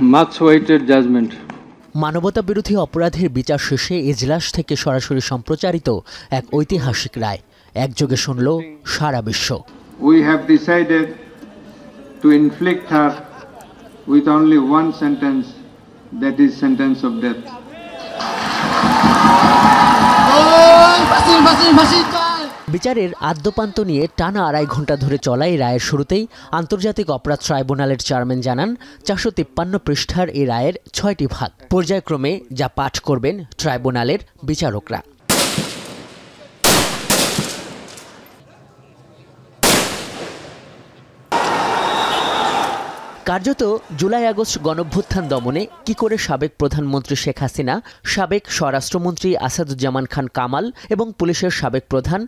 much awaited judgment. মানবতা বিরোধী অপরাধের বিচার শেষে এজলাস থেকে সরাসরি সম্প্রচারিত এক ঐতিহাসিক রায় একযোগে শুনল সারা বিশ্ব। We have decided to inflict her with only one sentence, that is sentence of death. বিচারের আদ্যপান্ত নিয়ে টানা 2.5 ঘন্টা ধরে চলা এই রায়ের শুরুতেই আন্তর্জাতিক অপরাধ ট্রাইব্যুনালের চেয়ারম্যান জানান 453 পৃষ্ঠার এই রায়ের 6টি ভাগ পর্যায়ক্রমে যা পাঠ করবেন ট্রাইব্যুনালের বিচারকরা। কার্যত জুলাই আগস্ট গণঅভ্যুত্থান দমনে কি করে সাবেক প্রধানমন্ত্রী শেখ হাসিনা, সাবেক স্বরাষ্ট্রমন্ত্রী আসাদুজ্জামান খান কামাল এবং পুলিশের সাবেক প্রধান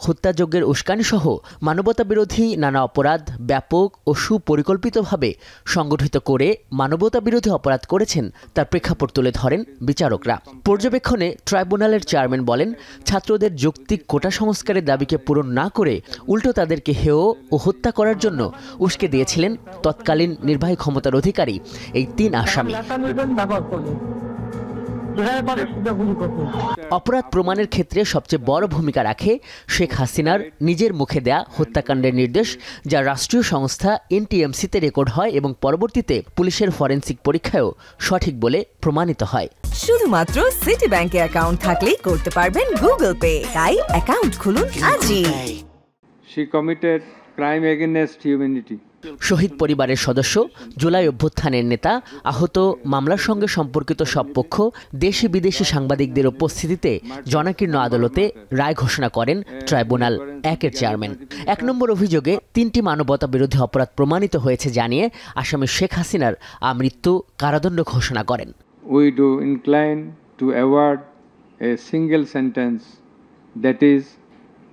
হত্যাযজ্ঞের উস্কানিসহ মানবতাবিরোধী নানা অপরাধ ব্যাপক ও সুপরিকল্পিতভাবে সংগঠিত করে মানবতাবিরোধী অপরাধ করেছেন তার প্রেক্ষাপট তুলে ধরেন বিচারকরা। পর্যবেক্ষণে ট্রাইব্যুনালের চেয়ারম্যান বলেন, ছাত্রদের যৌক্তিক কোটা সংস্কারের দাবিকে পূরণ না করে উল্টো তাদেরকে হেয় ও হত্যা করার জন্য উস্কে দিয়েছিলেন তৎকালীন নির্বাহী ক্ষমতার অধিকারী এই 3 আসামি। অপরাধ প্রমাণের ক্ষেত্রে সবচেয়ে বড় ভূমিকা রাখে শেখ হাসিনার নিজের মুখে দেয়া হত্যাকাণ্ডের নির্দেশ, যা রাষ্ট্রীয় সংস্থা NTMC-তে রেকর্ড হয় এবং পরবর্তীতে পুলিশের ফরেনসিক পরীক্ষায়ও সঠিক বলে প্রমাণিত হয়। শুধুমাত্র সিটি ব্যাংকে অ্যাকাউন্ট থাকলেই করতে পারবেন গুগল পে। তাই অ্যাকাউন্ট খুলুন আজই। She committed crime against humanity. শহীদ পরিবারের সদস্য, জুলাই অভ্যুত্থানের নেতা, আহত, মামলার সঙ্গে সম্পর্কিত সব পক্ষ, দেশি বিদেশি সাংবাদিকদের উপস্থিতিতে জনাকীর্ণ আদালতে রায় ঘোষণা করেন ট্রাইব্যুনাল 1-এর চেয়ারম্যান। 1 নম্বর অভিযোগে 3টি মানবতা বিরোধী অপরাধ প্রমাণিত হয়েছে জানিয়ে আসামি শেখ হাসিনার আমৃত্যু কারাদণ্ড ঘোষণা করেন। We do incline to award a single sentence, that is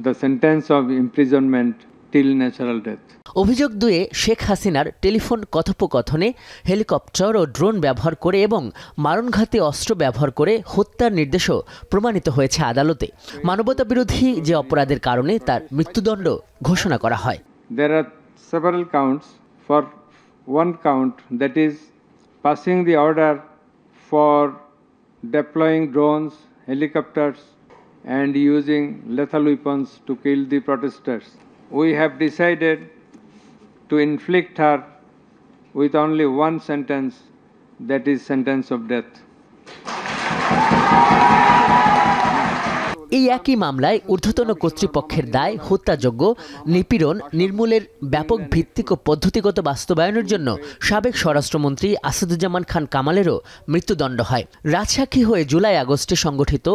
the sentence of imprisonment till natural death. অভিযোগ 2-এ শেখ হাসিনার টেলিফোন কথোপকথনে হেলিকপ্টার ও ড্রোন ব্যবহার করে এবং মারণঘাতী অস্ত্র ব্যবহার করে হত্যার নির্দেশও প্রমাণিত হয়েছে আদালতে। মানবতা বিরোধী যে অপরাধের কারণে তার মৃত্যুদণ্ড ঘোষণা করা হয়। There are several counts. For one count, that is passing the order for deploying drones, helicopters and using lethal weapons to kill the protesters. We have decided to inflict her with only one sentence, that is sentence of death. এই একই মামলায় ঊর্ধ্বতন কর্তৃপক্ষের দায় হত্যাযোগ্য নিপীড়ন নির্মূলের ব্যাপক ভিত্তিক ও পদ্ধতিগত বাস্তবায়নের জন্য সাবেক স্বরাষ্ট্রমন্ত্রী আসাদুজ্জামান খান কামালেরও মৃত্যুদণ্ড হয়। রাজসাক্ষী হয়ে জুলাই আগস্টে সংগঠিত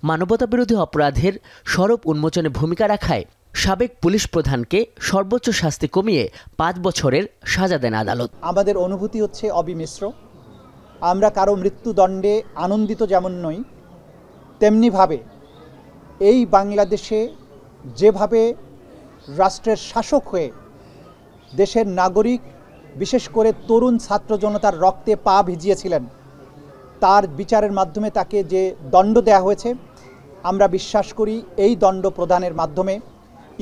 মানবতাবিরোধী অপরাধের স্বরূপ উন্মোচনে ভূমিকা রাখায় সাবেক পুলিশ প্রধানকে সর্বোচ্চ শাস্তি কমিয়ে 5 বছরের সাজা দেন আদালত। আমাদের অনুভূতি হচ্ছে অবিমিশ্র। আমরা কারো মৃত্যুদণ্ডে আনন্দিত যেমন নই, তেমনিভাবে এই বাংলাদেশে যেভাবে রাষ্ট্রের শাসক হয়ে দেশের নাগরিক, বিশেষ করে তরুণ ছাত্র জনতার রক্তে পা ভিজিয়েছিলেন, তার বিচারের মাধ্যমে তাকে যে দণ্ড দেয়া হয়েছে, আমরা বিশ্বাস করি এই দণ্ড প্রদানের মাধ্যমে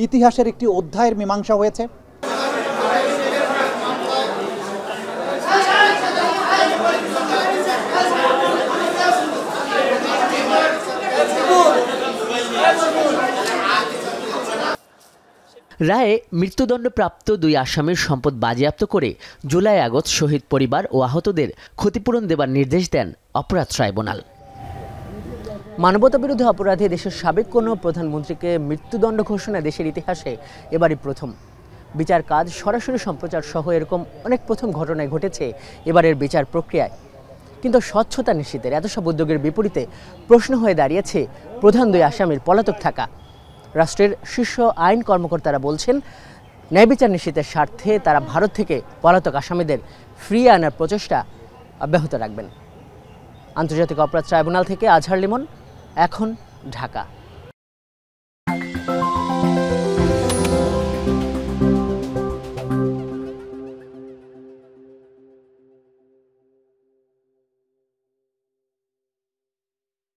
ইতিহাসের একটি অধ্যায়ের মীমাংসা হয়েছে। রায়ে মৃত্যুদণ্ডপ্রাপ্ত 2 আসামির সম্পদ বাজেয়াপ্ত করে জুলাই আগস্ট শহীদ পরিবার ও আহতদের ক্ষতিপূরণ দেবার নির্দেশ দেন অপরাধ ট্রাইব্যুনাল। মানবতাবিরোধী অপরাধে দেশের সাবেক কোনো প্রধানমন্ত্রীকে মৃত্যুদণ্ড ঘোষণা দেশের ইতিহাসে এবারই প্রথম। বিচার কাজ সরাসরি সম্প্রচার সহ এরকম অনেক প্রথম ঘটনায় ঘটেছে এবারের বিচার প্রক্রিয়ায়। কিন্তু স্বচ্ছতা নিশ্চিতের এত সব উদ্যোগের বিপরীতে প্রশ্ন হয়ে দাঁড়িয়েছে প্রধান 2 আসামির পলাতক থাকা। রাষ্ট্রের শীর্ষ আইন কর্মকর্তারা বলছেন, ন্যায় বিচার নিশ্চিতের স্বার্থে তারা ভারত থেকে পলাতক আসামিদের ফিরিয়ে আনার প্রচেষ্টা অব্যাহত রাখবেন। আন্তর্জাতিক অপরাধ ট্রাইব্যুনাল থেকে আজহার লিমন, এখন, ঢাকা।